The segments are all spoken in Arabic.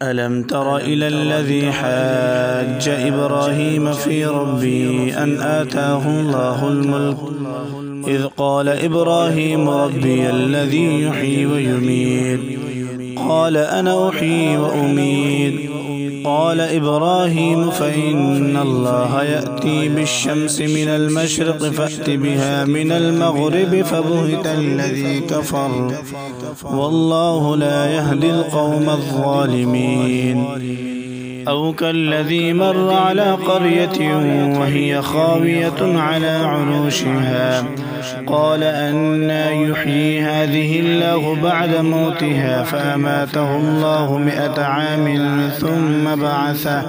ألم تر إلى الذي حاج إبراهيم في ربه أن آتاه الله الملك إذ قال إبراهيم ربي الذي يحيي ويميت قال أنا أحيي وأميت قال إبراهيم فإن الله يأتي بالشمس من المشرق فأت بها من المغرب فبهت الذي كفر والله لا يهدي القوم الظالمين. أو كالذي مر على قرية وهي خاوية على عروشها قال أنى يحيي هذه الله بعد موتها فأماته الله 100 عام ثم بعثه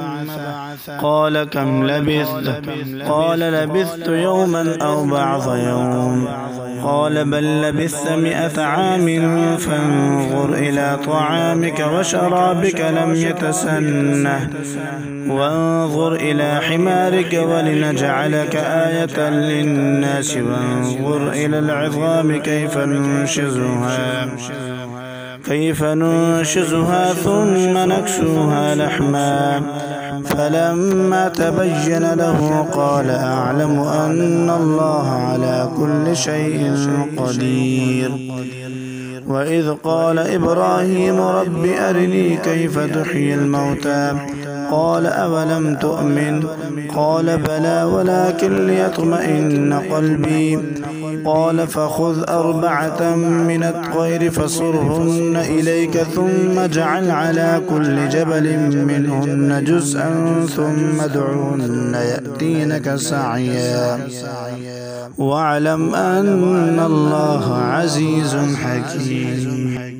قال كم لبثت قال لبثت يوما أو بعض يوم قال بل لبثت 100 عام فانظر إلى طعامك وشرابك لم يتسنه وانظر إلى حمارك ولنجعلك آية للناس وانظر إلى العظام كيف ننشزها ثم نكسوها لحما فلما تبين له قال أعلم أن الله على كل شيء قدير. وإذ قال إبراهيم رب أرني كيف تحيي الموتى قال أولم تؤمن قال بلى ولكن ليطمئن قلبي قال فخذ 4 من الطير فصرهن إليك ثم اجعل على كل جبل منهن جزءا ثم ادعهن يأتينك سعيا واعلم أن الله عزيز حكيم.